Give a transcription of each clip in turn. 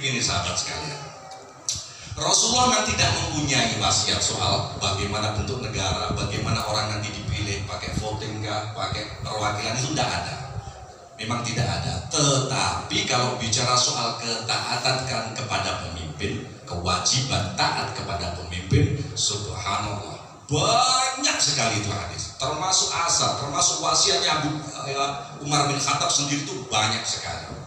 Ini sahabat sekalian, Rasulullah memang tidak mempunyai wasiat soal bagaimana bentuk negara, bagaimana orang nanti dipilih, pakai voting kah, pakai perwakilan, itu tidak ada. Memang tidak ada. Tetapi kalau bicara soal ketaatan kepada pemimpin, kewajiban taat kepada pemimpin, subhanallah, banyak sekali itu hadis. Termasuk asar, termasuk wasiatnya Umar bin Khattab sendiri itu banyak sekali.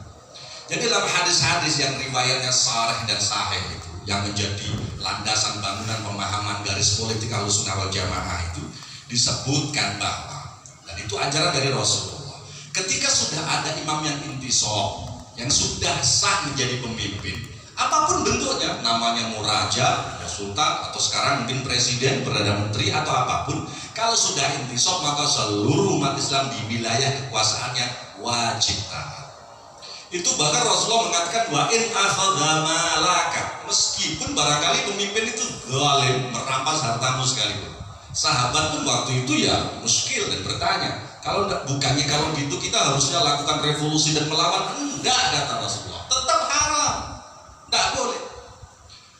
Jadi dalam hadis-hadis yang riwayatnya sahih dan sahih itu, yang menjadi landasan bangunan pemahaman garis politik Ahlussunnah wal Jamaah itu disebutkan bahwa, dan itu ajaran dari Rasulullah, ketika sudah ada imam yang intisab, yang sudah sah menjadi pemimpin, apapun bentuknya, namanya mau raja, ya sultan, atau sekarang mungkin presiden, perdana menteri, atau apapun, kalau sudah intisab maka seluruh umat Islam di wilayah kekuasaannya wajib taat. Itu bahkan Rasulullah mengatakan wa in akhadha malaka, meskipun barangkali pemimpin itu zalim, merampas hartamu sekalipun. Sahabat pun waktu itu ya muskil dan bertanya, kalau bukannya kalau gitu kita harusnya lakukan revolusi dan melawan? Enggak, kata Rasulullah, tetap haram, enggak boleh.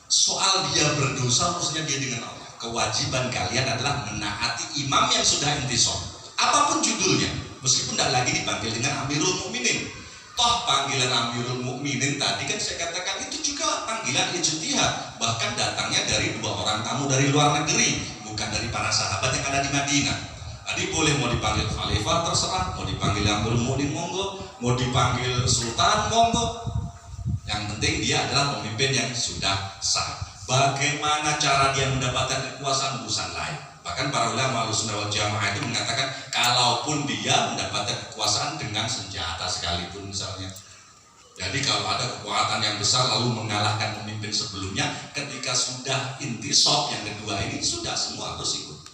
Soal dia berdosa maksudnya dia dengan Allah. Kewajiban kalian adalah menaati imam yang sudah intisab, apapun judulnya, meskipun tidak lagi dipanggil dengan Amirul Mukminin. Toh panggilan Amirul Mukminin tadi kan saya katakan itu juga panggilan ijtihad, bahkan datangnya dari dua orang tamu dari luar negeri, bukan dari para sahabat yang ada di Madinah. Tadi boleh mau dipanggil khalifah terserah, mau dipanggil Amirul Mukminin monggo, mau dipanggil sultan monggo. Yang penting dia adalah pemimpin yang sudah sah. Bagaimana cara dia mendapatkan kekuasaan urusan lain. Bahkan para ulama Ahlussunnah wal Jamaah itu mengatakan kalaupun dia mendapatkan kekuasaan dengan senjata sekalipun misalnya. Jadi kalau ada kekuatan yang besar lalu mengalahkan pemimpin sebelumnya, ketika sudah intisab yang kedua ini sudah semua harus ikut.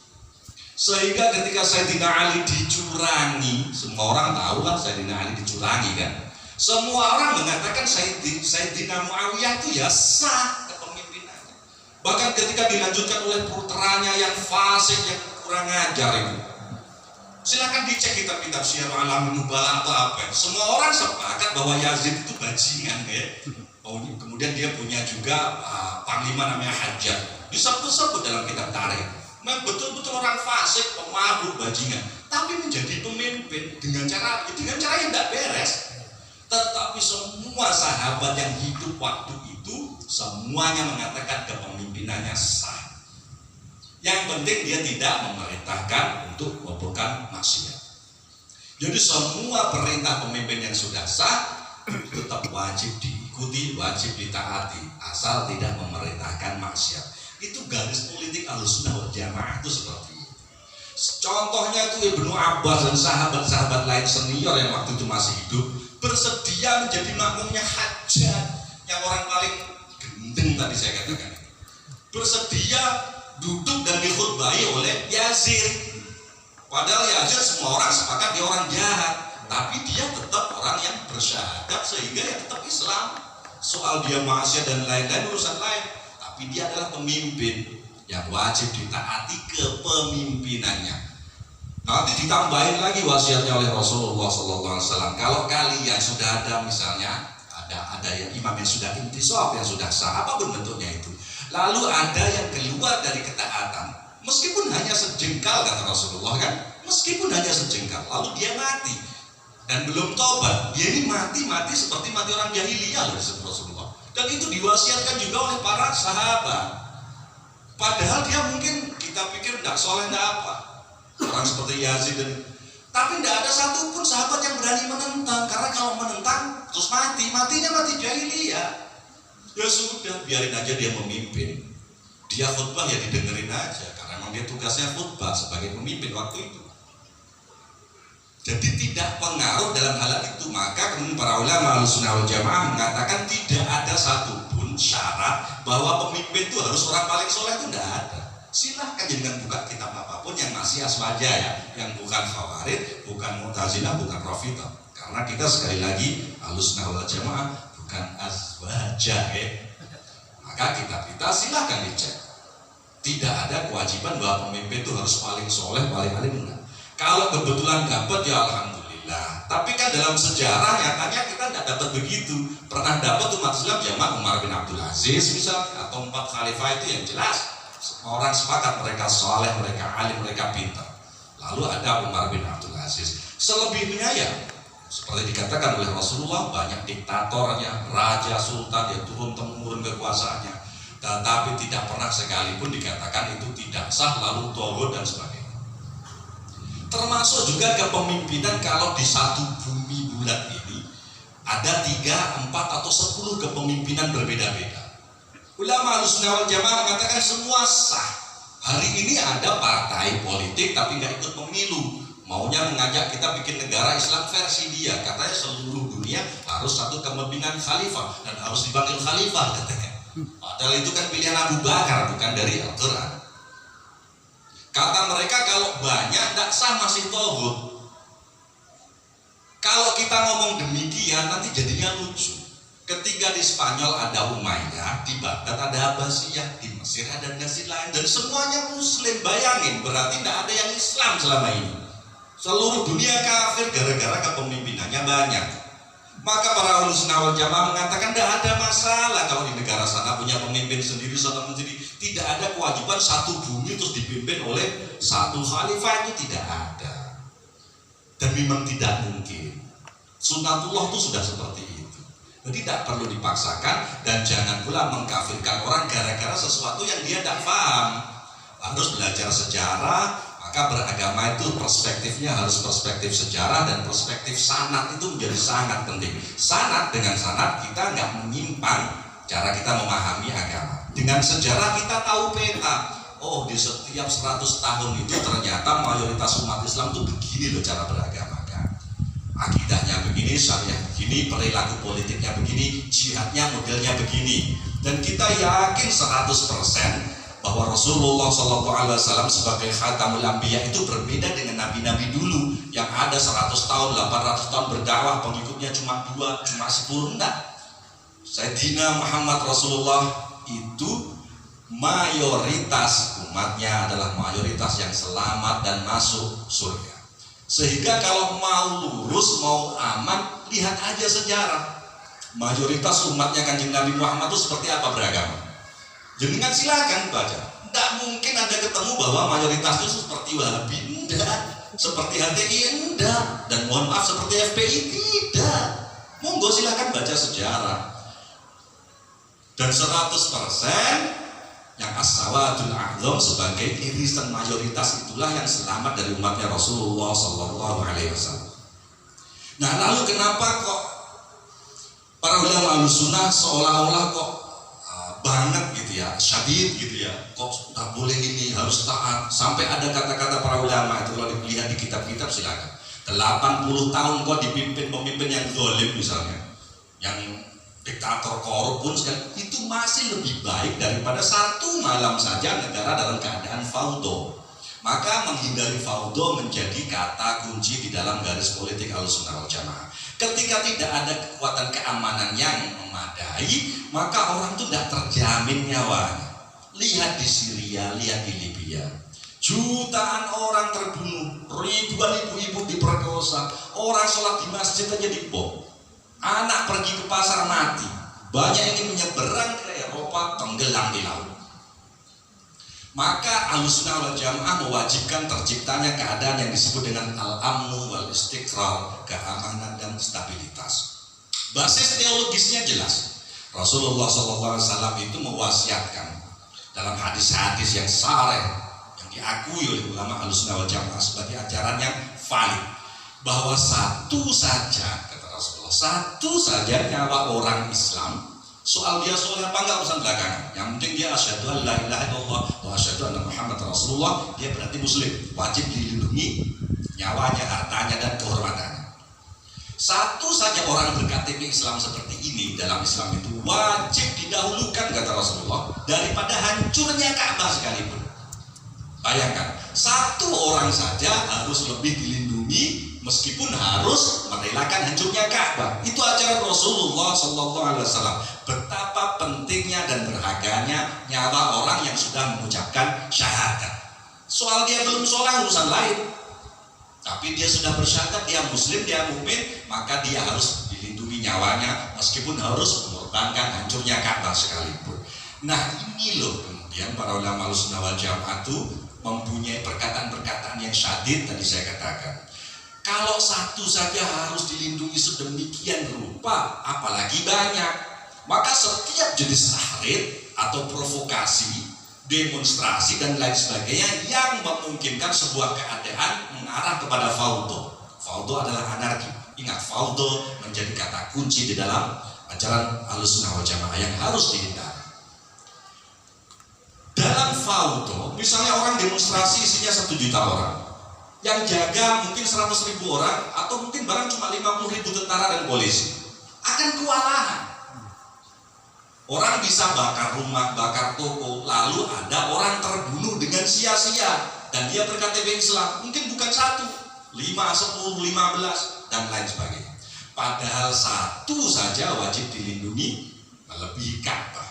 Sehingga ketika Sayyidina Ali dicurangi, semua orang tahu lah Sayyidina Ali dicurangi kan. Semua orang mengatakan Sayyidina Muawiyah itu ya sah. Bahkan ketika dilanjutkan oleh putranya yang fasik, yang kurang ajar itu, silakan dicek kitab-kitab Syiar Alamin Nubala atau apa. Semua orang sepakat bahwa Yazid itu bajingan ya. Oh, kemudian dia punya juga panglima namanya Hajjaj, disebut-sebut dalam kitab tarikh. Memang betul-betul orang fasik, pemabuk, bajingan, tapi menjadi pemimpin dengan cara yang tidak beres. Tetapi semua sahabat yang hidup waktu itu semuanya mengatakan kepemimpinannya sah. Yang penting dia tidak memerintahkan untuk melakukan maksiat. Jadi semua perintah pemimpin yang sudah sah tetap wajib diikuti, wajib ditaati, asal tidak memerintahkan maksiat. Itu garis politik Ahlussunnah wal Jamaah itu seperti itu. Contohnya itu Ibnu Abbas dan sahabat-sahabat lain senior yang waktu itu masih hidup bersedia menjadi makmumnya Hajjaj yang orang paling gendeng tadi saya katakan, bersedia duduk dan dikhutbahi oleh Yazid. Padahal Yazid semua orang sepakat dia orang jahat, tapi dia tetap orang yang bersyahadat sehingga ya tetap Islam. Soal dia maksiat dan lain-lain urusan lain, tapi dia adalah pemimpin yang wajib ditaati kepemimpinannya. Nanti ditambahin lagi wasiatnya oleh Rasulullah SAW. Kalau kalian sudah ada misalnya ada yang imam yang sudah intisab, yang sudah sah, apapun bentuknya itu, lalu ada yang keluar dari ketaatan, meskipun hanya sejengkal kata Rasulullah kan, meskipun hanya sejengkal, lalu dia mati dan belum tobat, dia ini mati seperti mati orang jahiliyah loh disebut Rasulullah. Dan itu diwasiatkan juga oleh para sahabat. Padahal dia mungkin kita pikir tidak soleh tidak apa. Orang seperti Yazid tapi tidak ada satupun sahabat yang berani menentang, karena kalau menentang terus matinya mati jahiliyah. Ya sudah, biarin aja dia memimpin, dia khutbah ya didengerin aja, karena memang dia tugasnya khutbah sebagai pemimpin waktu itu. Jadi tidak pengaruh dalam hal itu. Maka kemudian para ulama Ahlussunnah wal Jamaah mengatakan tidak ada satupun syarat bahwa pemimpin itu harus orang paling soleh, itu tidak ada. Silahkan dengan buka kitab apapun yang masih aswaja ya, yang bukan Khawarij, bukan Mu'tazilah, bukan Rafidhah. Karena kita sekali lagi Ahlussunnah wal Jamaah bukan aswaja ya. Maka kitab kita silahkan dicek. Tidak ada kewajiban bahwa pemimpin itu harus paling soleh, paling alim, enggak. Kalau kebetulan dapat ya alhamdulillah. Tapi kan dalam sejarah nyatanya kita tidak dapat begitu. Pernah dapat umat Islam ya Aziz misalnya, atau 4 khalifah itu yang jelas orang sepakat mereka saleh, mereka alim, mereka pintar. Lalu ada Umar bin Abdul Aziz. Selebihnya ya seperti dikatakan oleh Rasulullah, banyak diktatornya, raja, sultan yang turun temurun kekuasaannya, tetapi tidak pernah sekalipun dikatakan itu tidak sah, lalu togut dan sebagainya. Termasuk juga kepemimpinan kalau di satu bumi bulat ini ada 3, 4 atau 10 kepemimpinan berbeda-beda. Ulama Ahlussunnah wal Jamaah mengatakan semua sah. Hari ini ada partai politik tapi nggak ikut pemilu, maunya mengajak kita bikin negara Islam versi dia. Katanya seluruh dunia harus satu kepemimpinan khalifah dan harus dipanggil khalifah katanya. Padahal itu kan pilihan Abu Bakar, bukan dari Al-Quran. Kata mereka kalau banyak tidak sah, masih togut. Kalau kita ngomong demikian nanti jadinya lucu. Ketika di Spanyol ada Umayyah, di Baghdad ada Abbasiyah, di Mesir ada dinasti lain, dan semuanya Muslim. Bayangin, berarti tidak ada yang Islam selama ini. Seluruh dunia kafir gara-gara kepemimpinannya banyak. Maka para Ahlussunnah wal Jamaah mengatakan tidak ada masalah kalau di negara sana punya pemimpin sendiri, sana sendiri. Tidak ada kewajiban satu bumi terus dipimpin oleh satu khalifah, itu tidak ada. Dan memang tidak mungkin. Sunnatullah itu sudah seperti itu. Jadi tidak perlu dipaksakan, dan jangan pula mengkafirkan orang gara-gara sesuatu yang dia tidak paham. Harus belajar sejarah, maka beragama itu perspektifnya harus perspektif sejarah dan perspektif sanad, itu menjadi sangat penting. Sanad, dengan sanad kita nggak menyimpang cara kita memahami agama. Dengan sejarah kita tahu peta. Oh, di setiap 100 tahun itu ternyata mayoritas umat Islam itu begini loh cara beragama. Akidahnya begini, syariah begini, perilaku politiknya begini, jihadnya modelnya begini. Dan kita yakin 100% bahwa Rasulullah SAW sebagai khatamul anbiya itu berbeda dengan nabi-nabi dulu yang ada 100 tahun, 800 tahun berdakwah, pengikutnya cuma 2, cuma 10, enggak. Sayyidina Muhammad Rasulullah itu mayoritas umatnya adalah mayoritas yang selamat dan masuk surga. Sehingga kalau mau lurus, mau aman, lihat aja sejarah. Mayoritas umatnya Kanjeng Nabi Muhammad itu seperti apa beragama? Jangan silakan baca. Tidak mungkin Anda ketemu bahwa mayoritas itu seperti Wahabi, enggak. Seperti HTI, enggak. Dan mohon maaf seperti FPI, tidak. Monggo silakan baca sejarah. Dan 100% yang as-sawadul a'zam sebagai irisan mayoritas itulah yang selamat dari umatnya Rasulullah Sallallahu Alaihi Wasallam. Nah, lalu kenapa kok para ulama Ahlussunnah seolah-olah kok banget gitu ya, syadid gitu ya, kok tak boleh ini, harus taat, sampai ada kata-kata para ulama itu kalau dilihat di kitab-kitab silakan. 80 tahun kok dipimpin pemimpin yang zalim misalnya, yang diktator korup pun sekali, itu masih lebih baik daripada 1 malam saja negara dalam keadaan faudo. Maka menghindari faudo menjadi kata kunci di dalam garis politik Ahlussunnah wal Jamaah. Ketika tidak ada kekuatan keamanan yang memadai, maka orang itu tidak terjamin nyawanya. Lihat di Syria, lihat di Libya, jutaan orang terbunuh, ribuan ibu-ibu diperkosa, orang sholat di masjid aja dibom. Anak pergi ke pasar mati, banyak yang menyeberang ke Eropa tenggelam di laut. Maka Ahlussunnah wal Jamaah mewajibkan terciptanya keadaan yang disebut dengan al-amnu wal istiqrar, keamanan dan stabilitas. Basis teologisnya jelas. Rasulullah SAW itu mewasiatkan dalam hadis-hadis yang sahih, yang diakui oleh ulama Ahlussunnah wal Jamaah sebagai ajaran yang valid, bahwa satu saja nyawa orang Islam, soal dia soleh apa enggak urusan belakangan, yang penting dia asyhadu an la ilaha illallah wa asyhadu anna Muhammad Rasulullah, dia berarti muslim, wajib dilindungi nyawanya, hartanya dan kehormatannya. Satu saja orang berKTP Islam seperti ini dalam Islam itu wajib didahulukan kata Rasulullah daripada hancurnya Ka'bah sekalipun. Bayangkan, satu orang saja harus lebih dilindungi meskipun harus merelakan hancurnya Ka'bah. Itu ajaran Rasulullah SAW. Betapa pentingnya dan berharganya nyawa orang yang sudah mengucapkan syahadat. Soal dia belum sholat urusan lain, tapi dia sudah bersyahadat, dia muslim, dia mukmin, maka dia harus dilindungi nyawanya meskipun harus mengorbankan hancurnya Ka'bah sekalipun. Nah ini loh kemudian para ulama Ahlussunnah wal Jamaah itu mempunyai perkataan-perkataan yang syadid tadi saya katakan. Kalau satu saja harus dilindungi sedemikian rupa, apalagi banyak. Maka setiap jenis tahrid atau provokasi, demonstrasi dan lain sebagainya yang memungkinkan sebuah keadaan mengarah kepada faudo. Faudo adalah anarki. Ingat, faudo menjadi kata kunci di dalam ajaran Ahlussunnah wal Jamaah yang harus dihindari. Dalam faudo, misalnya orang demonstrasi isinya 1 juta orang, yang jaga mungkin 100.000 orang, atau mungkin barang cuma 50.000 tentara dan polisi, akan kewalahan. Orang bisa bakar rumah, bakar toko, lalu ada orang terbunuh dengan sia-sia, dan dia berKTP Islam, mungkin bukan 1, 5, 10, 15, dan lain sebagainya. Padahal satu saja wajib dilindungi melebihi Ka'bah.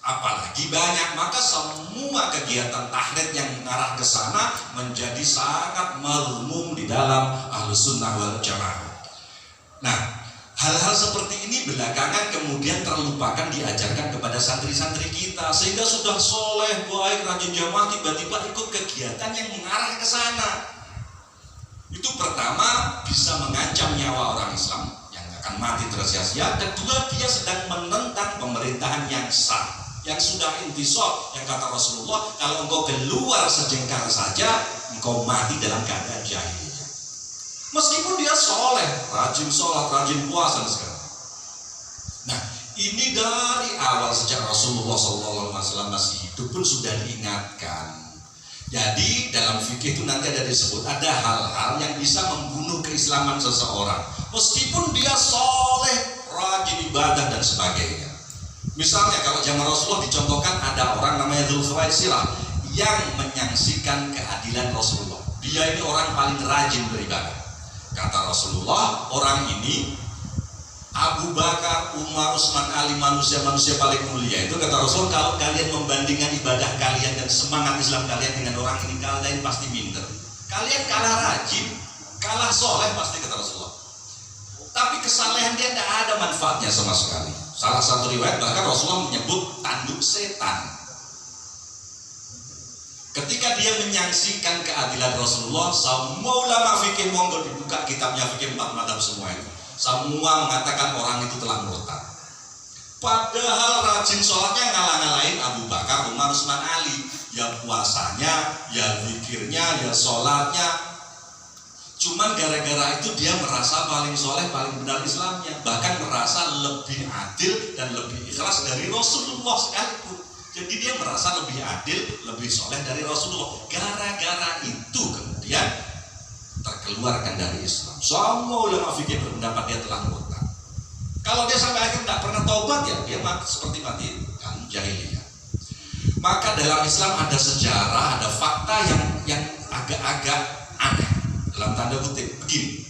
Apalagi banyak, maka semua kegiatan tahrid yang mengarah ke sana menjadi sangat mazmum di dalam Ahlussunnah wal Jamaah. Nah, hal-hal seperti ini belakangan kemudian terlupakan diajarkan kepada santri-santri kita, sehingga sudah soleh, baik, rajin jamaah, tiba-tiba ikut kegiatan yang mengarah ke sana. Itu pertama bisa mengancam nyawa orang Islam yang akan mati tersia-sia. Kedua, dia sedang menentang pemerintahan yang sah, yang sudah intisab, yang kata Rasulullah, kalau engkau keluar sejengkal saja, engkau mati dalam keadaan jahiliyah. Meskipun dia soleh, rajin sholat, rajin puasa dan segala. Nah, ini dari awal sejak Rasulullah SAW masih hidup pun sudah diingatkan. Jadi dalam fikih itu nanti ada disebut ada hal-hal yang bisa membunuh keislaman seseorang, meskipun dia soleh, rajin ibadah dan sebagainya. Misalnya kalau zaman Rasulullah dicontohkan ada orang namanya Dzulkhuwaisirah yang menyaksikan keadilan Rasulullah. Dia ini orang paling rajin beribadah. Kata Rasulullah, orang ini Abu Bakar, Umar, Utsman, Ali, manusia-manusia paling mulia. Itu kata Rasulullah, kalau kalian membandingkan ibadah kalian dan semangat Islam kalian dengan orang ini, kalian pasti minder. Kalian kalah rajin, kalah soleh pasti, kata Rasulullah. Tapi kesalehan dia tidak ada manfaatnya sama sekali. Salah satu riwayat bahkan Rasulullah menyebut tanduk setan. Ketika dia menyaksikan keadilan Rasulullah, semua ulama fikih, monggo dibuka kitabnya fikih 4 mazhab semua itu, semua mengatakan orang itu telah murtad. Padahal rajin sholatnya ngalah-ngalahin Abu Bakar, Umar, Utsman, Ali. Ya puasanya, ya zikirnya, ya sholatnya. Cuman gara-gara itu dia merasa paling soleh, paling benar Islamnya, bahkan merasa lebih adil dan lebih ikhlas dari Rasulullah sekalipun. Jadi dia merasa lebih adil, lebih soleh dari Rasulullah. Gara-gara itu kemudian terkeluarkan dari Islam. Semua ulama fikih berpendapat dia telah murtad. Kalau dia sampai akhir tidak pernah taubat, ya dia mati seperti mati kan jahiliyah. Maka dalam Islam ada sejarah, ada fakta yang agak-agak aneh. Dalam tanda kutip begini,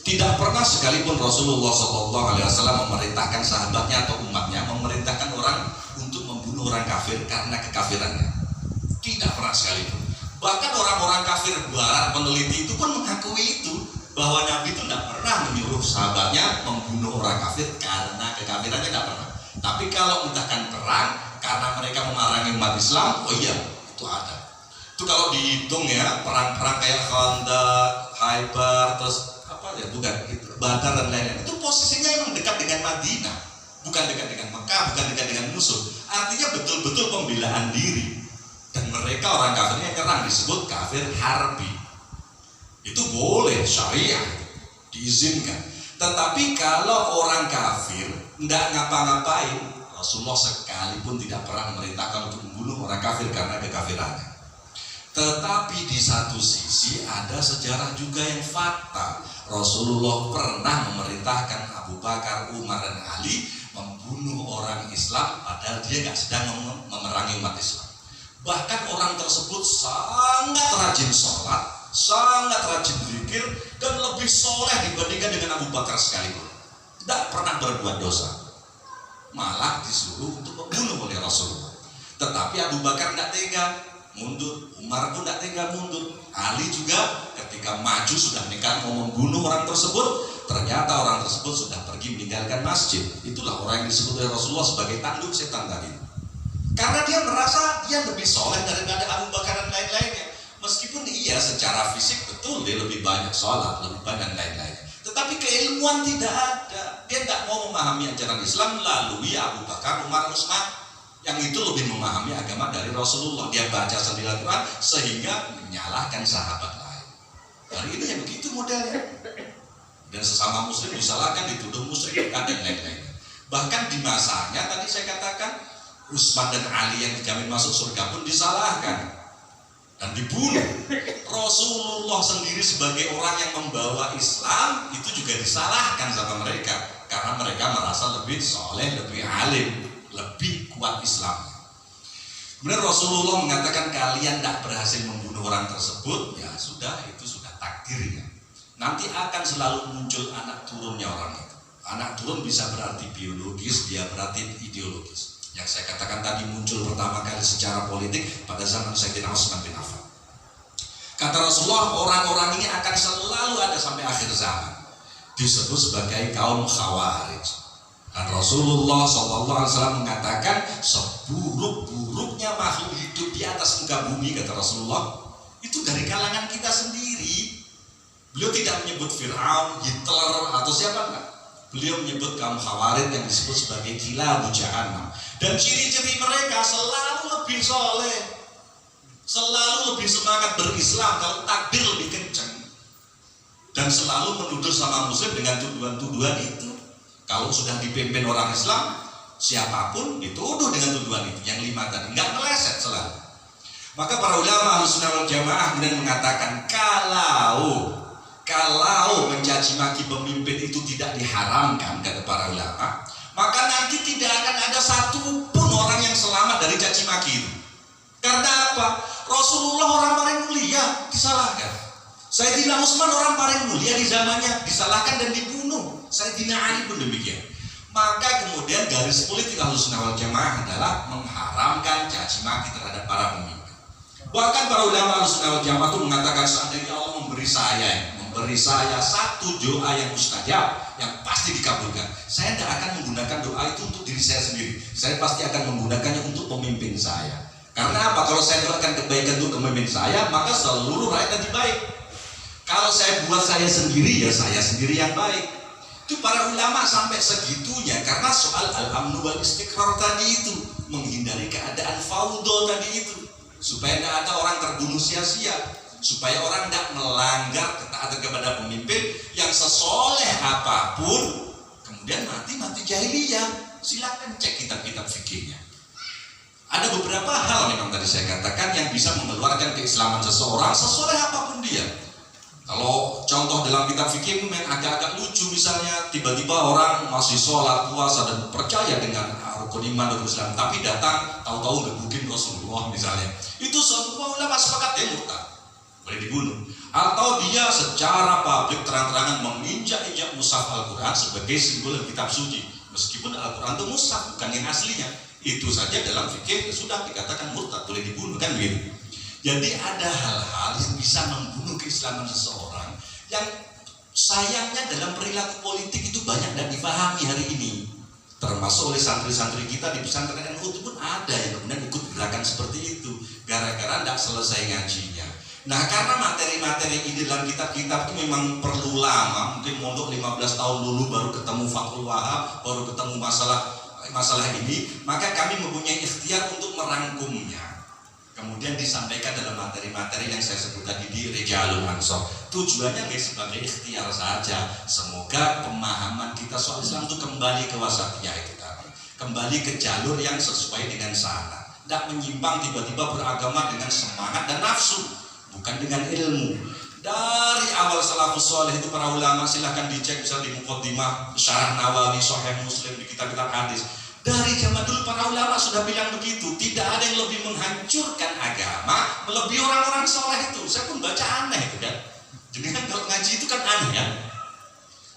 tidak pernah sekalipun Rasulullah SAW memerintahkan sahabatnya atau umatnya memerintahkan orang untuk membunuh orang kafir karena kekafirannya. Tidak pernah sekalipun. Bahkan orang-orang kafir barat peneliti itu pun mengakui itu, bahwa Nabi itu tidak pernah menyuruh sahabatnya membunuh orang kafir karena kekafirannya, tidak pernah. Tapi kalau misalkan perang karena mereka memerangi umat Islam, oh iya, itu ada. Itu kalau dihitung ya, perang-perang kayak Khandaq, Khaybar, terus apa ya, bukan gitu, Badar dan lain-lain, itu posisinya memang dekat dengan Madinah, bukan dekat dengan Mekah, bukan dekat dengan musuh. Artinya betul-betul pembelaan diri. Dan mereka orang kafirnya yang nyerang disebut kafir harbi. Itu boleh, syariah, diizinkan. Tetapi kalau orang kafir tidak ngapa-ngapain, Rasulullah sekalipun tidak pernah memerintahkan untuk membunuh orang kafir karena kekafirannya. Tetapi di satu sisi ada sejarah juga yang fakta. Rasulullah pernah memerintahkan Abu Bakar, Umar, dan Ali membunuh orang Islam padahal dia nggak sedang memerangi umat Islam. Bahkan orang tersebut sangat rajin sholat, sangat rajin zikir, dan lebih soleh dibandingkan dengan Abu Bakar sekalipun. Tidak pernah berbuat dosa, malah disuruh untuk membunuh oleh Rasulullah. Tetapi Abu Bakar tidak tega, mundur. Umar pun tidak tega, mundur. Ali juga ketika maju sudah nekat mau membunuh orang tersebut, ternyata orang tersebut sudah pergi meninggalkan masjid. Itulah orang yang disebut oleh Rasulullah sebagai tanduk setan tadi. Karena dia merasa dia lebih soleh daripada Abu Bakar dan lain-lainnya. Meskipun iya secara fisik betul dia lebih banyak sholat, lebih banyak lain-lainnya, tetapi keilmuan tidak ada. Dia tidak mau memahami ajaran Islam melalui Abu Bakar, Umar, Utsman yang itu lebih memahami agama dari Rasulullah. Dia baca sendiri Al-Quran sehingga menyalahkan sahabat lain. Hari ini yang begitu modelnya. Dan sesama muslim disalahkan, dituduh musyrik dan lain-lainnya. Bahkan di masanya tadi saya katakan Utsman dan Ali yang dijamin masuk surga pun disalahkan dan dibunuh. Rasulullah sendiri sebagai orang yang membawa Islam itu juga disalahkan sama mereka karena mereka merasa lebih soleh, lebih alim, lebih kuat Islam. Kemudian Rasulullah mengatakan kalian tidak berhasil membunuh orang tersebut, ya sudah, itu sudah takdirnya. Nanti akan selalu muncul anak turunnya orang itu. Anak turun bisa berarti biologis, dia berarti ideologis. Yang saya katakan tadi muncul pertama kali secara politik pada zaman Sayyidina Utsman bin Affan. Kata Rasulullah, orang-orang ini akan selalu ada sampai akhir zaman. Disebut sebagai kaum Khawarij. Dan Rasulullah SAW mengatakan seburuk-buruknya makhluk hidup di atas muka bumi, kata Rasulullah, itu dari kalangan kita sendiri. Beliau tidak menyebut Fir'aun, Hitler atau siapa enggak. Beliau menyebut kaum Khawarij yang disebut sebagai Kilabu Jahannam. Dan ciri-ciri mereka selalu lebih soleh, selalu lebih semangat berislam kalau takbir lebih kencang, dan selalu menuduh sama muslim dengan tuduhan-tuduhan itu. Kalau sudah dipimpin orang Islam, siapapun dituduh dengan tuduhan itu. Yang 5 tadi, nggak meleset selalu. Maka para ulama Ahlussunnah wal Jamaah kemudian mengatakan kalau mencaci maki pemimpin itu tidak diharamkan, kata para ulama, maka nanti tidak akan ada satupun orang yang selamat dari caci maki itu. Karena apa? Rasulullah orang paling mulia disalahkan. Sayyidina Utsman orang paling mulia di zamannya disalahkan dan dibunuh. Sayyidina Ali pun demikian. Maka kemudian garis politik Ahlussunnah wal Jamaah adalah mengharamkan caci maki terhadap para pemimpin. Bahkan para ulama Ahlussunnah wal Jamaah itu mengatakan seandainya Allah memberi saya satu doa yang mustajab, yang pasti dikabulkan, saya tidak akan menggunakan doa itu untuk diri saya sendiri. Saya pasti akan menggunakannya untuk pemimpin saya. Karena apa? Kalau saya doakan kebaikan untuk pemimpin saya, maka seluruh rakyat nanti baik. Kalau saya buat saya sendiri, ya saya sendiri yang baik. Itu para ulama sampai segitunya karena soal al-amnu wal istiqrar tadi itu, menghindari keadaan faudo tadi itu, supaya tidak ada orang terbunuh sia-sia, supaya orang tidak melanggar ketaatan kepada pemimpin yang sesoleh apapun kemudian mati jahiliyah. Silakan cek kitab-kitab fikihnya. Ada beberapa hal memang tadi saya katakan yang bisa mengeluarkan keislaman seseorang sesoleh apapun dia. Kalau contoh dalam kitab fikih itu memang agak-agak lucu, misalnya tiba-tiba orang masih sholat, puasa dan percaya dengan rukun iman dan Islam, tapi datang tahu-tahu gebukin Rasulullah misalnya, itu semua ulama sepakat dia murtad, boleh dibunuh. Atau dia secara publik terang-terangan menginjak-injak mushaf Al-Quran sebagai simbol kitab suci, meskipun Al-Quran itu mushaf bukan yang aslinya, itu saja dalam fikih sudah dikatakan murtad, boleh dibunuh, kan begitu. Jadi ada hal-hal yang bisa membunuh keislaman seseorang yang sayangnya dalam perilaku politik itu banyak dan dipahami hari ini, termasuk oleh santri-santri kita di pesantren NU itu pun ada yang kemudian ikut gerakan seperti itu gara-gara tidak selesai ngajinya. Nah, karena materi-materi ini dalam kitab-kitab itu memang perlu lama, mungkin mondok 15 tahun dulu baru ketemu Fathul Wahab, baru ketemu masalah ini, maka kami mempunyai ikhtiar untuk merangkumnya, kemudian disampaikan dalam materi-materi yang saya sebut tadi di Rijalul Ansor. Tujuannya nggak sebagai ikhtiar saja, semoga pemahaman kita soal Islam itu kembali ke wasatiyah itu tadi, kembali ke jalur yang sesuai dengan sana, tidak menyimpang tiba-tiba beragama dengan semangat dan nafsu, bukan dengan ilmu. Dari awal salafus soleh itu para ulama, silahkan dicek bisa di Muqaddimah Syarah Nawawi, Sahih Muslim, di kitab-kitab hadis. Dari zaman dulu para ulama sudah bilang begitu, tidak ada yang lebih menghancurkan agama melebihi orang-orang soleh itu. Saya pun baca aneh itu kan. Jadi kan kalau ngaji itu kan aneh ya.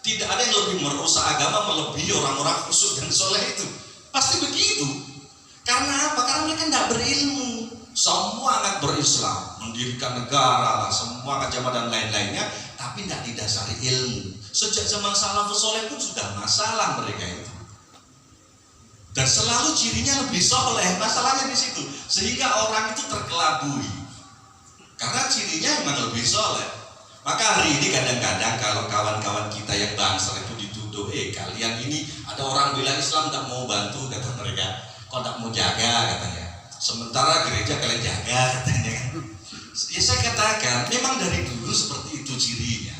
Tidak ada yang lebih merusak agama melebihi orang-orang khusyuk dan soleh itu. Pasti begitu. Karena apa? Karena mereka tidak berilmu. Semua anak berislam, mendirikan negara lah, semua agama dan lain-lainnya, tapi tidak didasari ilmu. Sejak zaman salafus soleh pun sudah masalah mereka itu. Dan selalu cirinya lebih soleh. Masalahnya di situ, sehingga orang itu terkelabui karena cirinya memang lebih soleh. Maka hari ini kadang-kadang kalau kawan-kawan kita yang bangsa itu dituduh, kalian ini ada orang bela Islam tak mau bantu, kata mereka, kok tak mau jaga katanya. Sementara gereja kalian jaga katanya kan. Ya saya katakan memang dari dulu seperti itu cirinya.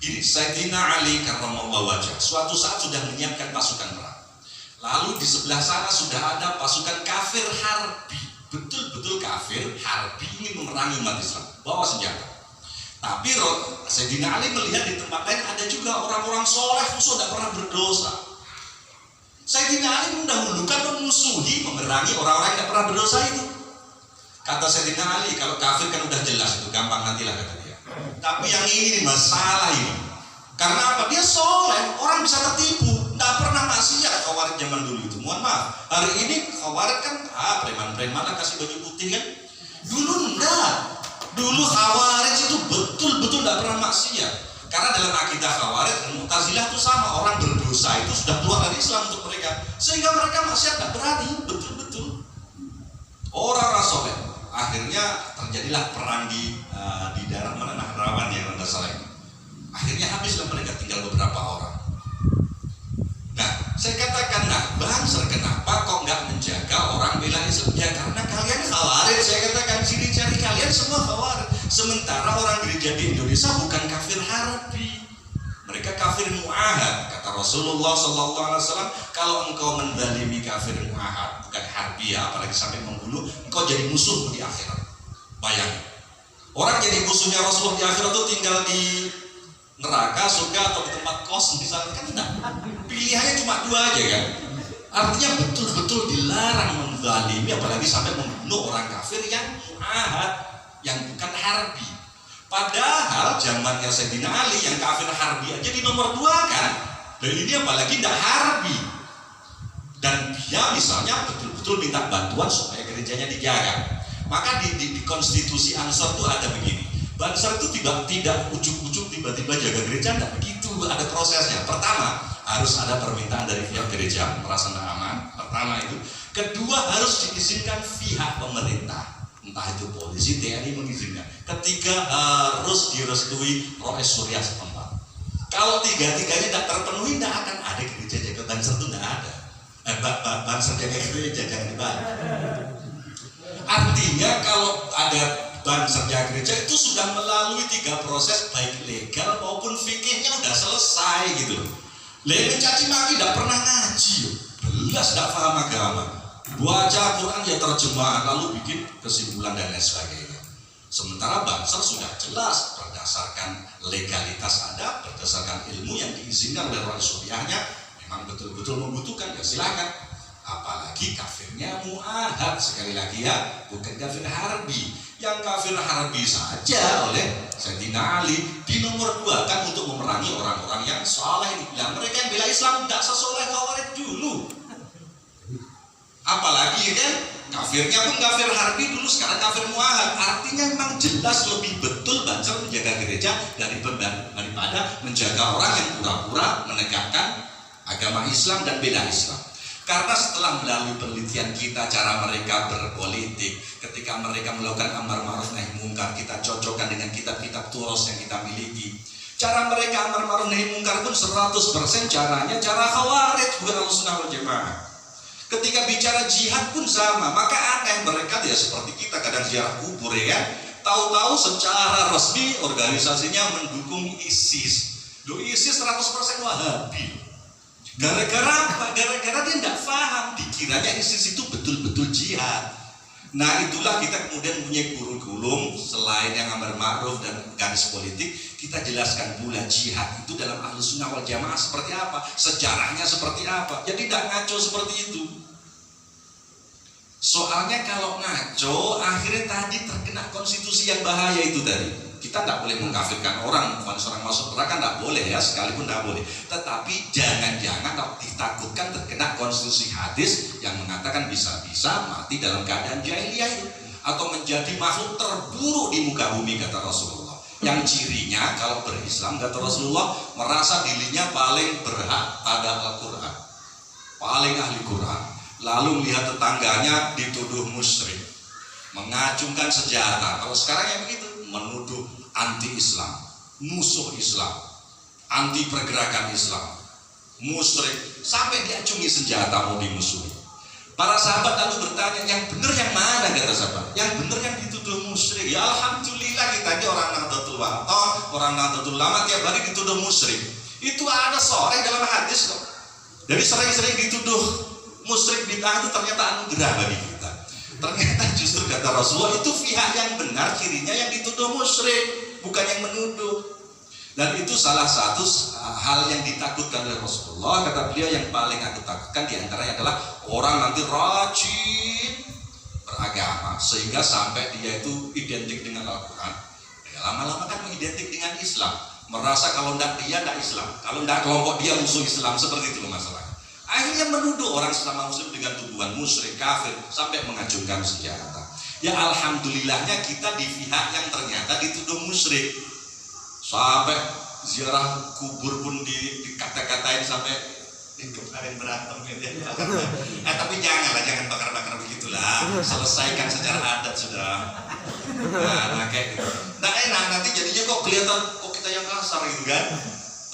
Ini Sayyidina Ali karramallahu wajhah suatu saat sudah menyiapkan pasukan perang. Lalu di sebelah sana sudah ada pasukan kafir harbi, betul-betul kafir harbi ingin memerangi umat Islam, bawa senjata. Tapi Sayyidina Ali melihat di tempat lain ada juga orang-orang soleh khusus tidak pernah berdosa. Sayyidina Ali mendahulukan memusuhi, memerangi orang-orang yang tidak pernah berdosa itu. Kata Sayyidina Ali, kalau kafir kan udah jelas itu, gampang nantilah kata dia. Tapi yang ini masalah ini. Karena apa? Dia soleh, orang bisa tertipu. Tidak pernah maksiat Khawarij zaman dulu itu. Mohon maaf, hari ini Khawarij kan preman-preman lah kasih baju putih kan. Dulu enggak. Dulu Khawarij itu betul-betul tidak pernah maksiat. Karena dalam akidah Khawarij dan Mu'tazilah itu sama, orang berdosa itu sudah keluar dari Islam untuk mereka, sehingga mereka maksiat tidak berani, betul-betul. Orang-orang soleh. Akhirnya terjadilah perang di daerah mana, Nahrawan yang Anda salah ini. Akhirnya habislah mereka, tinggal beberapa orang. Nah, saya katakan, Banser kenapa kok nggak menjaga orang bela Islam? Ya karena kalian Khawarij. Saya katakan ciri-ciri kalian semua Khawarij. Sementara orang gereja di Indonesia bukan kafir harbi, mereka kafir mu'ahad. Kata Rasulullah SAW, kalau engkau menzalimi kafir mu'ahad, bukan harbi ya, apalagi sampai membunuh, engkau jadi musuh di akhirat. Bayangin, orang jadi musuhnya Rasulullah di akhirat itu tinggal di neraka, surga, atau di tempat kos misalnya, kan enggak. Pilihannya cuma dua aja kan. Artinya betul-betul dilarang menzalimi, apalagi sampai membunuh orang kafir yang mu'ahad, yang bukan harbi. Padahal zamannya Sayyidina Ali yang kafir harbi aja di nomor 2 kan. Dan ini apalagi tidak harbi. Dan dia misalnya betul-betul minta bantuan supaya gerejanya dijaga. Maka di konstitusi Ansor itu ada begini. Banser itu tidak ujuk-ujuk tiba-tiba jaga gereja, tidak begitu, ada prosesnya. Pertama, harus ada permintaan dari pihak gereja merasa tidak aman. Pertama itu. Kedua, harus diizinkan pihak pemerintah, entah itu polisi, TNI mengizinkan. Ketiga, harus direstui Rois Suriah setempat. Kalau tiga-tiganya tidak terpenuhi, tidak akan ada gereja jaga Banser, itu tidak ada. Banser jaga gereja, jangan dibalik. Artinya kalau ada Banser jaga gereja itu sudah melalui 3 proses, baik legal maupun fikihnya sudah selesai gitu. Lain caci maki tidak pernah ngaji, belas tidak paham agama. Baca Quran ya terjemahan lalu bikin kesimpulan dan lain sebagainya. Sementara Banser sudah jelas berdasarkan legalitas ada, berdasarkan ilmu yang diizinkan oleh Rois Suriahnya, memang betul-betul membutuhkan, ya silakan. Apalagi kafirnya mu'ahad, sekali lagi ya, bukan kafir harbi. Yang kafir harbi saja oleh Sayyidina Ali di nomor 2 kan untuk memerangi orang-orang yang soleh ini. Nah, mereka yang bela Islam tidak sesoleh Khawarij dulu. Apalagi kan kafirnya pun kafir harbi dulu, sekarang kafir mu'ahad. Artinya memang jelas lebih betul Banser menjaga gereja daripada menjaga orang yang pura-pura menegakkan agama Islam dan bela Islam. Karena setelah melalui penelitian kita cara mereka berpolitik, ketika mereka melakukan amar ma'ruf nahi mungkar, kita cocokkan dengan kitab-kitab turos yang kita miliki. Cara mereka amar ma'ruf nahi mungkar pun 100% caranya cara Khawarij, bukan Ahlussunnah wal Jamaah. Ketika bicara jihad pun sama, maka aneh mereka tidak seperti kita kadang ziarah kubur ya. Tahu-tahu secara resmi organisasinya mendukung ISIS. ISIS 100% Wahabi. Gara-gara apa? Gara-gara dia tidak paham, dikiranya ISIS itu betul-betul jihad. Nah itulah kita kemudian punya kurikulum selain yang amar ma'ruf dan garis politik, kita jelaskan pula jihad itu dalam Ahlussunnah wal Jamaah seperti apa, sejarahnya seperti apa. Jadi tidak ngaco seperti itu. Soalnya kalau ngaco akhirnya tadi terkena konstitusi yang bahaya itu tadi. Kita tidak boleh mengkafirkan orang, vonis orang masuk neraka tidak boleh ya, sekalipun tidak boleh. Tetapi jangan-jangan ditakutkan terkena konstitusi hadis yang mengatakan bisa-bisa mati dalam keadaan jahiliyah itu, atau menjadi makhluk terburuk di muka bumi kata Rasulullah. Yang cirinya kalau berislam kata Rasulullah merasa dirinya paling berhak pada Al-Quran, paling ahli Quran. lalu melihat tetangganya dituduh musyrik, mengacungkan senjata. Kalau sekarang yang begitu, menuduh anti Islam, musuh Islam, anti pergerakan Islam, musyrik, sampai diacungi senjata mau dimusuhi. Para sahabat lalu bertanya, yang benar yang mana? Kata sahabat, yang benar yang dituduh musyrik. Ya alhamdulillah, kita ini orang Nahdlatul Wathon, orang Nahdlatul Ulama tiap hari dituduh musyrik. Itu ada sore dalam hadis kok. Jadi sering-sering dituduh musyrik bid'ah itu ternyata anugerah bagi kita. Ternyata justru kata Rasulullah itu pihak yang benar, cirinya yang dituduh musyrik, bukan yang menuduh. Dan itu salah satu hal yang ditakutkan oleh Rasulullah. Kata beliau, yang paling aku takutkan diantaranya adalah orang nanti rajin beragama sehingga sampai dia itu identik dengan Al-Quran, ya, lama-lama kan mengidentik dengan Islam, merasa kalau tidak dia tidak Islam, kalau tidak kelompok dia musuh Islam. Seperti itu masalahnya. Akhirnya menuduh orang sesama muslim dengan tuduhan musyrik, kafir, sampai mengacungkan senjata. Ya alhamdulillahnya kita di pihak yang ternyata dituduh musyrik. Sampai ziarah kubur pun dikata-katain sampai kemarin berantem gitu ya. Tapi jangan bakar-bakar begitulah. Selesaikan secara adat sudah. Nah kayak gitu. Nah enak, nanti jadinya kok kelihatan kok kita yang kasar gitu kan.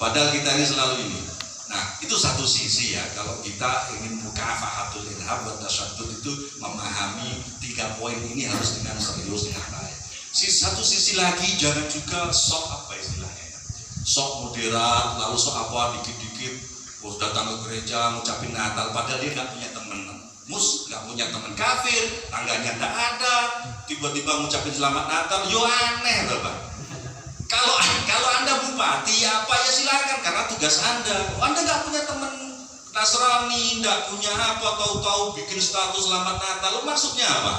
Padahal kita ini selalu ini. Nah itu satu sisi ya. Kalau kita ingin mukafahatul irhab wa tasyaddud itu memahami 3 poin ini harus dengan serius, dengan baik. Satu sisi lagi jangan juga sok apa istilahnya ya, sok moderat, lalu sok apa dikit-dikit datang ke gereja ngucapin Natal, padahal dia nggak punya teman nggak punya teman kafir, tangganya nggak ada, tiba-tiba ngucapin selamat Natal, yo aneh Bapak. Kalau Anda bupati ya apa ya silakan, karena tugas Anda nggak punya teman Nasrani, nggak punya apa, tahu-tahu bikin status selamat Natal, maksudnya apa?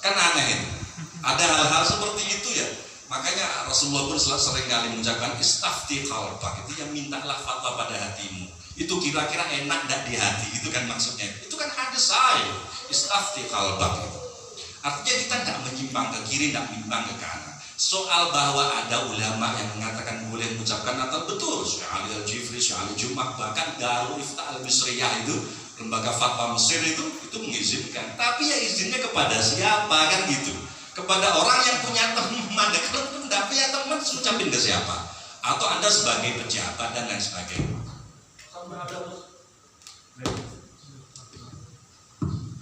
Kan aneh. Ada hal-hal seperti itu ya. Makanya Rasulullah pun sering kali mengucapkan istafti qalbak, itu yang mintalah fatwa pada hatimu. Itu kira-kira enak enggak di hati, itu kan maksudnya. Itu kan hadis sahih, istafti qalbak itu. Artinya kita tidak menyimpang ke kiri, tidak menyimpang ke kanan. Soal bahwa ada ulama yang mengatakan boleh mengucapkan Natal, betul. Syekh Ali Al-Jifri, Syekh Ali Jumat, bahkan Darul Iftah Al-Misriyah itu, lembaga fatwa Mesir itu mengizinkan. Tapi ya izinnya kepada siapa kan gitu? Kepada orang yang punya teman. Kalau tidak punya teman, ucapin ke siapa? Atau Anda sebagai pejabat dan lain sebagainya.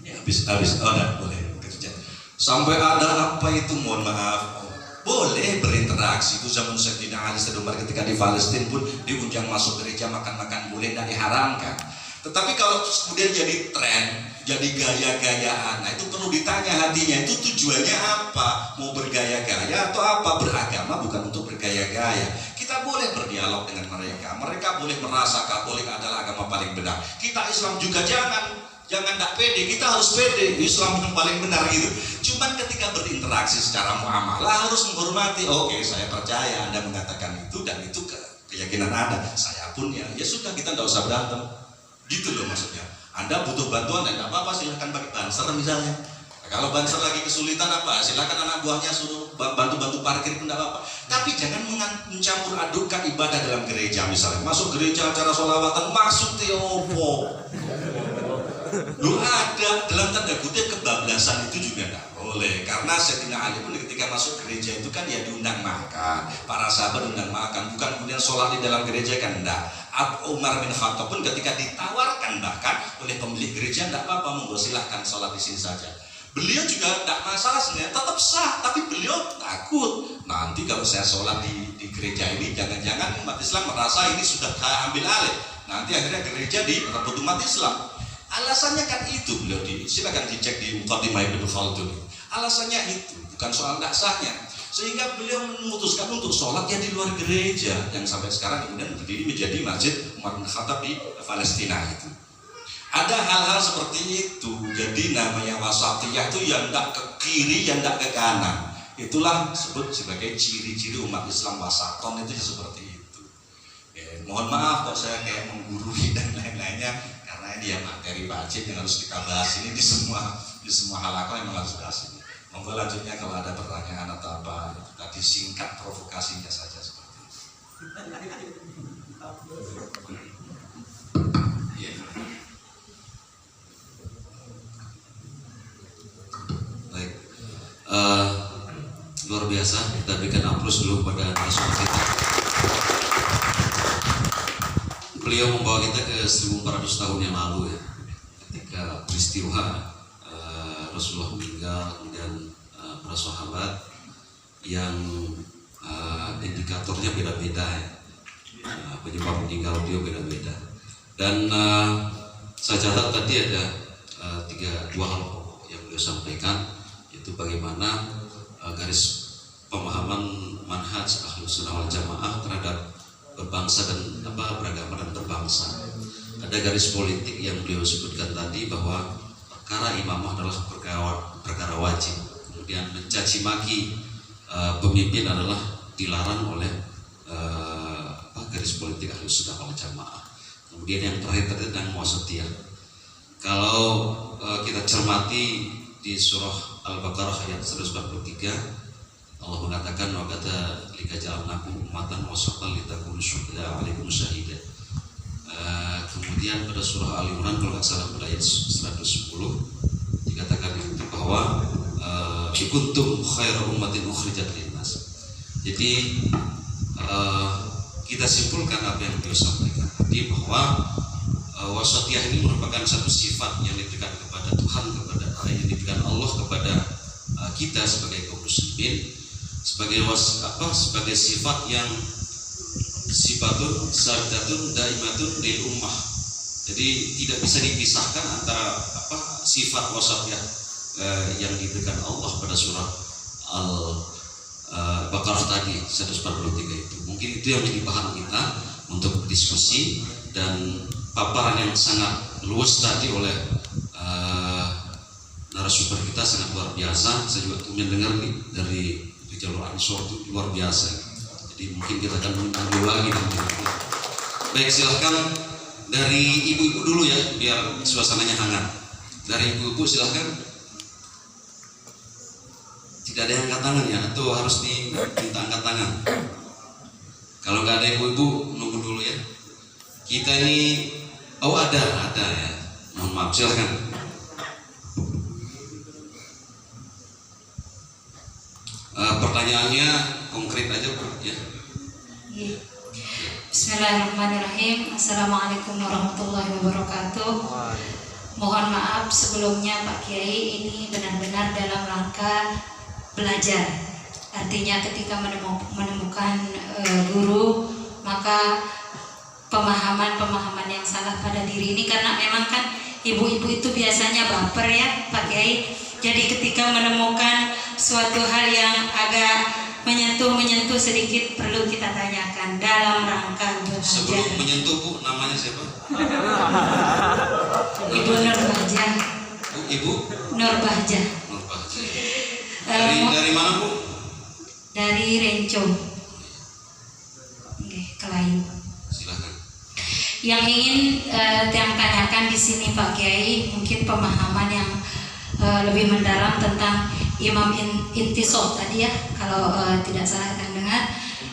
Ya habis boleh kerja. Sampai ada apa itu, mohon maaf, boleh berinteraksi. Itu zaman Sayyidina Ali Sayyidina Umar ketika di Palestina pun diundang masuk gereja, makan-makan boleh, tidak diharamkan. Tetapi kalau kemudian jadi tren, jadi gaya-gayaan, nah itu perlu ditanya hatinya, itu tujuannya apa? Mau bergaya-gaya atau apa? Beragama bukan untuk bergaya-gaya. Kita boleh berdialog dengan mereka, mereka boleh merasa Katolik adalah agama paling benar. Kita Islam juga jangan tak pede, kita harus pede, Islam yang paling benar gitu. Cuman ketika berinteraksi secara muamalah harus menghormati. Oke, saya percaya Anda mengatakan itu dan itu keyakinan Anda. Saya pun ya sudah, kita nggak usah berantem. Gitu loh maksudnya. Anda butuh bantuan dan nggak apa-apa, silahkan pakai banser misalnya. Nah, kalau banser lagi kesulitan apa, silahkan anak buahnya suruh bantu parkir pun nggak apa-apa. Tapi jangan mencampur adukkan ibadah dalam gereja misalnya. Masuk gereja acara sholawatan, maksudnya opo. Lu ada dalam tanda kutip kebablasan itu juga nggak boleh. Karena Sayyidina Ali pun ketika masuk gereja itu kan ya diundang makan, para sahabat undang makan, bukan kemudian sholat di dalam gereja kan enggak. Umar bin Khattab pun ketika ditawarkan bahkan oleh pemilik gereja, enggak apa-apa, monggo silahkan sholat di sini saja. Beliau juga enggak masalah sebenarnya, tetap sah, tapi beliau takut nanti kalau saya sholat di gereja ini jangan-jangan umat Islam merasa ini sudah saya ambil alih, nanti akhirnya gereja direbut umat Islam. Alasannya kan itu, beliau silakan dicek di Muqaddimah Ibnu Khaldun. Alasannya itu bukan soal enggak sahnya, sehingga beliau memutuskan untuk sholat ya di luar gereja yang sampai sekarang kemudian berdiri menjadi Masjid Umar bin Khattab di Palestina itu. Ada hal-hal seperti itu. Jadi namanya wasatiyah itu yang enggak ke kiri, yang enggak ke kanan. Itulah disebut sebagai ciri-ciri umat Islam wasaton, itu seperti itu. Mohon maaf kalau saya kayak menggurui dan lain-lainnya, karena ini ya materi wajib yang harus kita bahas ini di semua halakoh yang harus bahas ini. Monggo lanjutnya kalau ada pertanyaan atau apa, tadi singkat provokasinya saja seperti itu. Ya. Luar biasa, kita berikan aplaus dulu pada narasumber kita. Beliau membawa kita ke 1400 tahun yang lalu ya, ketika peristiwa Rasulullah meninggal, kemudian para sahabat yang indikatornya beda-beda ya, penyebab meninggal beliau beda-beda. Dan saya catat tadi ada dua hal pokok yang beliau sampaikan, yaitu bagaimana garis pemahaman manhaj Ahlus Sunnah wal Jamaah terhadap berbangsa dan beragama dan berbangsa. Ada garis politik yang beliau sebutkan tadi, bahwa perkara imamah adalah perkara wajib. Kemudian mencaci maki pemimpin adalah dilarang oleh garis politik Ahlus Sunnah wal Jamaah. Kemudian yang terakhir tentang wasatiyah. Kalau kita cermati di surah Al-Baqarah ayat 143, Allah mengatakan, wa kata lika ja'alnakum ummatan wasatan litakunu syuhada 'alaikum syahida. Kemudian pada surah Ali Imran kalau nggak salah pada ayat 110 dikatakan itu bahwa kuntum khairu ummatin ukhrijat linnas. Jadi kita simpulkan apa yang beliau sampaikan tadi, bahwa wasatiyah ini merupakan satu sifat yang diberikan kepada Tuhan, yang diberikan Allah kepada kita sebagai kaum muslimin, sebagai sifat yang sifatun saridatun daimatun lil ummah. Jadi tidak bisa dipisahkan antara sifat wasatiyah yang diberikan Allah pada surah Al-Baqarah tadi 143 itu. Mungkin itu yang menjadi bahan kita untuk berdiskusi, dan paparan yang sangat luas tadi oleh narasumber kita sangat luar biasa. Saya juga mendengar nih dari jalur Ansor itu luar biasa. Jadi mungkin kita akan menunggu lagi nanti. Baik, silahkan dari ibu-ibu dulu ya, biar suasananya hangat. Dari ibu-ibu silahkan. Tidak ada yang angkat tangan ya, atau harus diminta angkat tangan? Kalau nggak ada ibu-ibu, nunggu dulu ya. Kita ini, ada ya. Mohon maaf, silahkan. Pertanyaannya konkret aja Bu ya. Bismillahirrahmanirrahim. Assalamualaikum warahmatullahi wabarakatuh. Mohon maaf sebelumnya Pak Kiai, ini benar-benar dalam rangka belajar. Artinya ketika menemukan guru, maka pemahaman yang salah pada diri ini, karena memang kan ibu-ibu itu biasanya baper ya Pak Kiai. Jadi ketika menemukan suatu hal yang agak menyentuh sedikit, perlu kita tanyakan dalam rangka belajar. Sebelum menyentuh Bu, namanya siapa? Ibu Nurbahjah. Bu, Ibu? Nurbahjah. Dari mana Bu? Dari Renco. Kelayu. Silakan. Yang ingin yang tanyakan di sini Pak Kiai, mungkin pemahaman yang lebih mendalam tentang Imam Intisab tadi ya, kalau tidak salah kita dengar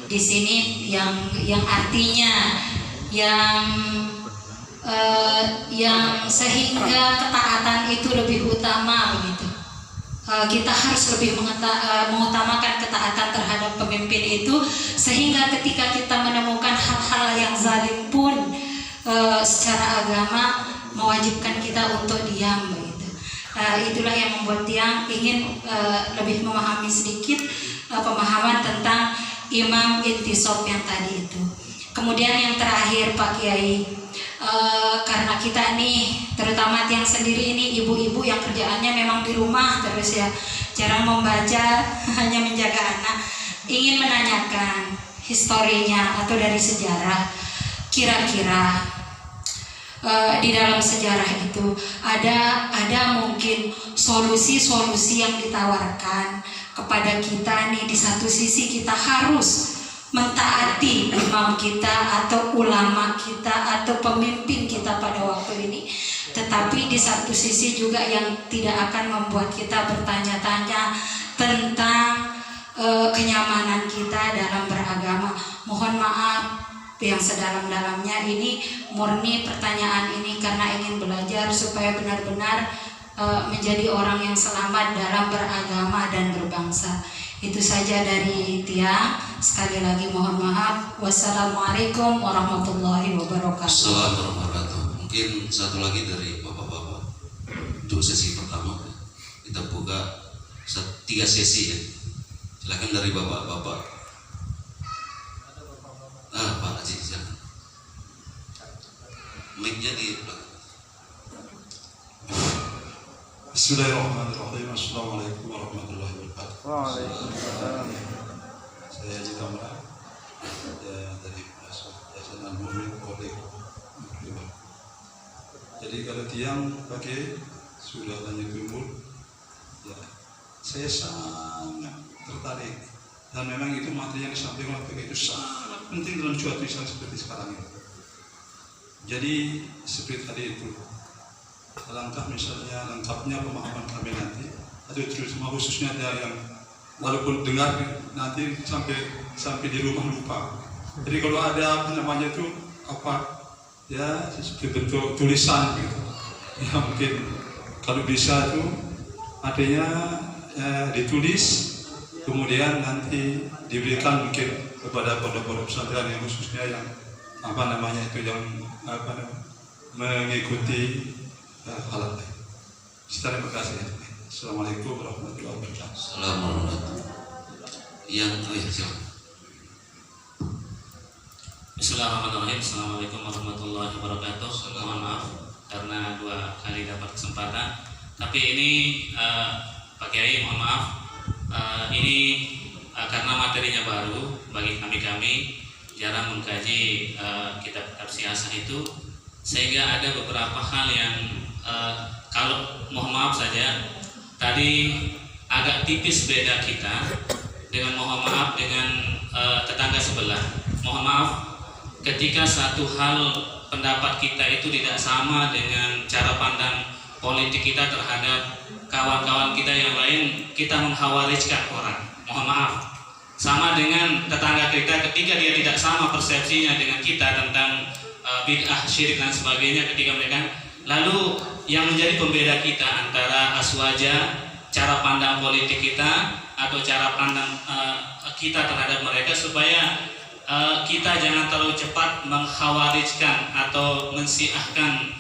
di sini, yang artinya yang sehingga ketaatan itu lebih utama begitu. Kita harus lebih mengutamakan ketaatan terhadap pemimpin itu, sehingga ketika kita menemukan hal-hal yang zalim pun secara agama mewajibkan kita untuk diam begitu. Itulah yang membuat Tiang ingin lebih memahami sedikit pemahaman tentang Imam Intisab yang tadi itu. Kemudian yang terakhir Pak Kiai, karena kita nih terutama Tiang sendiri ini ibu-ibu yang kerjaannya memang di rumah terus ya, jarang membaca, hanya menjaga anak, ingin menanyakan historinya atau dari sejarah, kira-kira di dalam sejarah itu ada mungkin solusi-solusi yang ditawarkan kepada kita nih. Di satu sisi kita harus mentaati imam kita atau ulama kita atau pemimpin kita pada waktu ini, tetapi di satu sisi juga yang tidak akan membuat kita bertanya-tanya tentang kenyamanan kita dalam beragama. Mohon maaf yang sedalam-dalamnya, ini murni pertanyaan ini karena ingin belajar supaya benar-benar menjadi orang yang selamat dalam beragama dan berbangsa. Itu saja dari Tiang. Sekali lagi mohon maaf. Wassalamualaikum warahmatullahi wabarakatuh. Assalamualaikum warahmatullahi wabarakatuh. Mungkin satu lagi dari bapak-bapak untuk sesi pertama. Kita buka 3 sesi ya. Silakan dari bapak-bapak. Pak Haji, silakan. Mic-nya di belakang. Bismillahirrahmanirrahim. Assalamualaikum warahmatullahi wabarakatuh. Waalaikumsalam. Saya Haji Kamra, dari Yayasan Al-Mu'min Kode. Jadi kalau tiang pakai sudah banyak timbul, ya, saya sangat tertarik. Dan memang itu materi yang disampaikan oleh itu sangat penting dalam cuaca Islam seperti sekarang ini. Jadi seperti tadi itu, alangkah misalnya lengkapnya pemahaman kami nanti, atau terutama khususnya ada yang walaupun dengar nanti sampai di rumah lupa. Jadi kalau ada apa namanya itu ya seperti bentuk tulisan gitu, ya mungkin kalau bisa itu artinya ditulis, kemudian nanti diberikan mungkin kepada pondok-pondok pesantren yang khususnya yang mengikuti hal lain. Terima kasih. Assalamualaikum warahmatullahi wabarakatuh. Assalamualaikum. Silakan. Bismillahirrahmanirrahim. Assalamualaikum warahmatullahi wabarakatuh. Mohon maaf karena 2 kali dapat kesempatan. Tapi ini Pak Kiai mohon maaf. Ini karena materinya baru bagi kami jarang mengkaji kitab-kitab siasah itu, sehingga ada beberapa hal yang kalau mohon maaf saja tadi agak tipis beda kita dengan mohon maaf dengan tetangga sebelah. Mohon maaf ketika satu hal pendapat kita itu tidak sama dengan cara pandang politik kita terhadap kawan-kawan kita yang lain, kita mengkhawarijkan orang. Mohon maaf. Sama dengan tetangga kita ketika dia tidak sama persepsinya dengan kita tentang bid'ah, syirik dan sebagainya ketika mereka, lalu yang menjadi pembeda kita antara aswaja, cara pandang politik kita atau cara pandang kita terhadap mereka, supaya kita jangan terlalu cepat mengkhawarijkan atau mensiahkan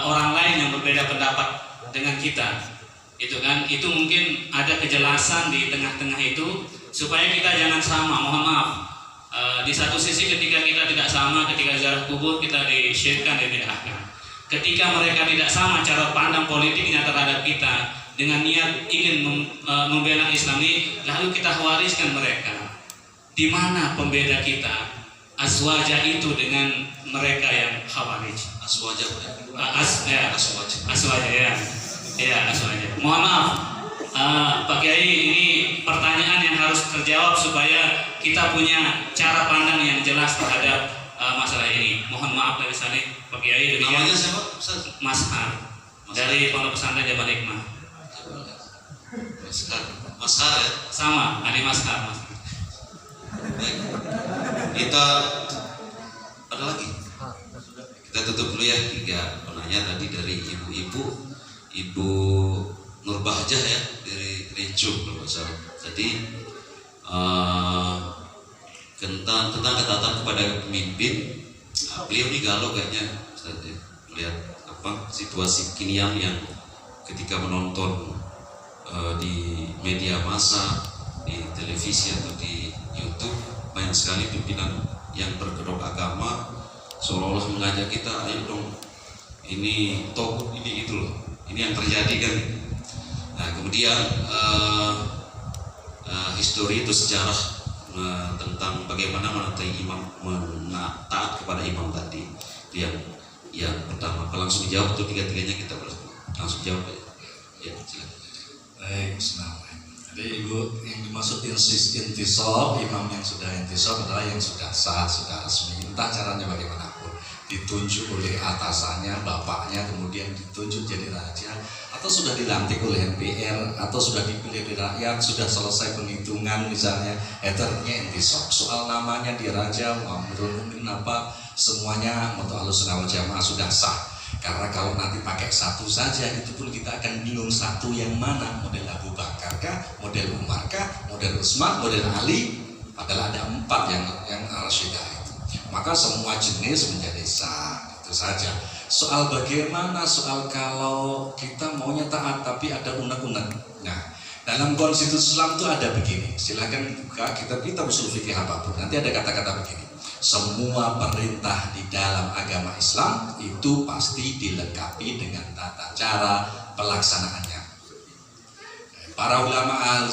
orang lain yang berbeda pendapat dengan kita. Itu kan, itu mungkin ada kejelasan di tengah-tengah itu supaya kita jangan sama. Mohon maaf, di satu sisi ketika kita tidak sama, ketika ziarah kubur kita disyirikkan dan dibid'ahkan. Ketika mereka tidak sama cara pandang politiknya terhadap kita dengan niat ingin membela Islam ini, lalu kita wariskan mereka. Di mana pembeda kita aswaja itu dengan mereka yang khawarij? Aswaja ya, aswaja. Mohon maaf, Pak Kiai, ini pertanyaan yang harus terjawab supaya kita punya cara pandang yang jelas terhadap masalah ini. Mohon maaf dari sana, Pak Kiai. Namanya siapa? Mas Har dari Pondok Pesantren Jabal Hikmah. Mas Har ya? Sama, Adi Mas Har. Baik. Kita ada lagi. Kita tutup dulu ya 3 penanya tadi dari Ibu Nurbahjah ya dari Rejo kalau nggak salah. Tadi tentang ketaatan kepada pemimpin. Beliau ini galau kayaknya, melihat situasi kinian yang ketika menonton di media massa, di televisi atau di YouTube, banyak sekali pimpinan yang berkedok agama seolah-olah mengajak kita, ayo dong, ini togut, ini itu loh, ini yang terjadi kan. Nah kemudian histori itu sejarah tentang bagaimana menaati imam, taat kepada imam tadi. Itu yang pertama. Langsung dijawab tuh 3-tiganya kita langsung jawab aja. Ya, silakan. Baik, bismillahirrahmanirrahim. Jadi Ibu, yang dimaksud intisab, imam yang sudah intisab adalah yang sudah sah, sudah resmi. Entah caranya bagaimanapun, ditunjuk oleh atasannya, bapaknya, kemudian ditunjuk jadi raja, atau sudah dilantik oleh MPR, atau sudah dipilih oleh rakyat, sudah selesai penghitungan misalnya, eternya intisab. Soal namanya dia raja, Muhammadul Mu'min apa, semuanya untuk Ahlussunnah wal Jamaah sudah sah. Karena kalau nanti pakai satu saja itu pun kita akan bingung satu yang mana, model Abu Bakar kah, model Umar kah, model Utsman, model Ali, padahal ada 4 yang Rasyidah itu. Maka semua jenis menjadi sah, itu saja. Soal bagaimana, soal kalau kita maunya taat tapi ada unek-unek. Nah, dalam konstitusi Islam itu ada begini, silakan buka kitab-kitab usul fikih apapun, nanti ada kata-kata begini. Semua perintah di dalam agama Islam itu pasti dilengkapi dengan tata cara pelaksanaannya. Para ulama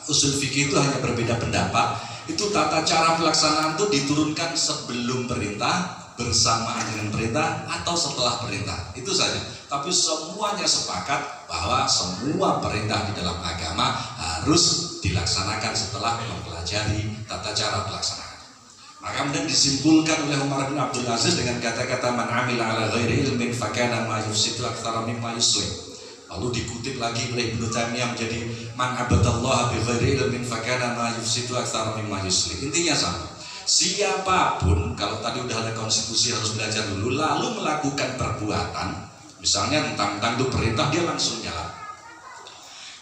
usul fikih itu hanya berbeda pendapat. Itu tata cara pelaksanaan itu diturunkan sebelum perintah, bersamaan dengan perintah, atau setelah perintah. Itu saja. Tapi semuanya sepakat bahwa semua perintah di dalam agama harus dilaksanakan setelah mempelajari tata cara pelaksanaan. Maka kemudian disimpulkan oleh Umar bin Abdul Aziz dengan kata-kata man amila ala ghairi ilmin fakana ma yufsidu aktsara mimma yuslih. Lalu dikutip lagi oleh Ibnu Taimiyah menjadi man abadallaha bi ghairi ilmin fakana ma yufsidu aktsara mimma yuslih. Intinya sama. Siapapun, kalau tadi udah ada konstitusi harus belajar dulu, lalu melakukan perbuatan, misalnya tentang itu perintah, dia langsung jalan.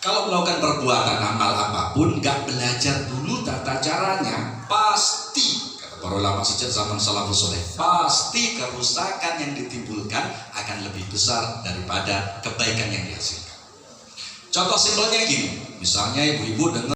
Kalau melakukan perbuatan amal apapun, gak belajar dulu tata caranya, pasti para ulama sejak zaman salafus saleh, pasti kerusakan yang ditimbulkan akan lebih besar daripada kebaikan yang dihasilkan. Contoh simpelnya gini, misalnya ibu-ibu dengar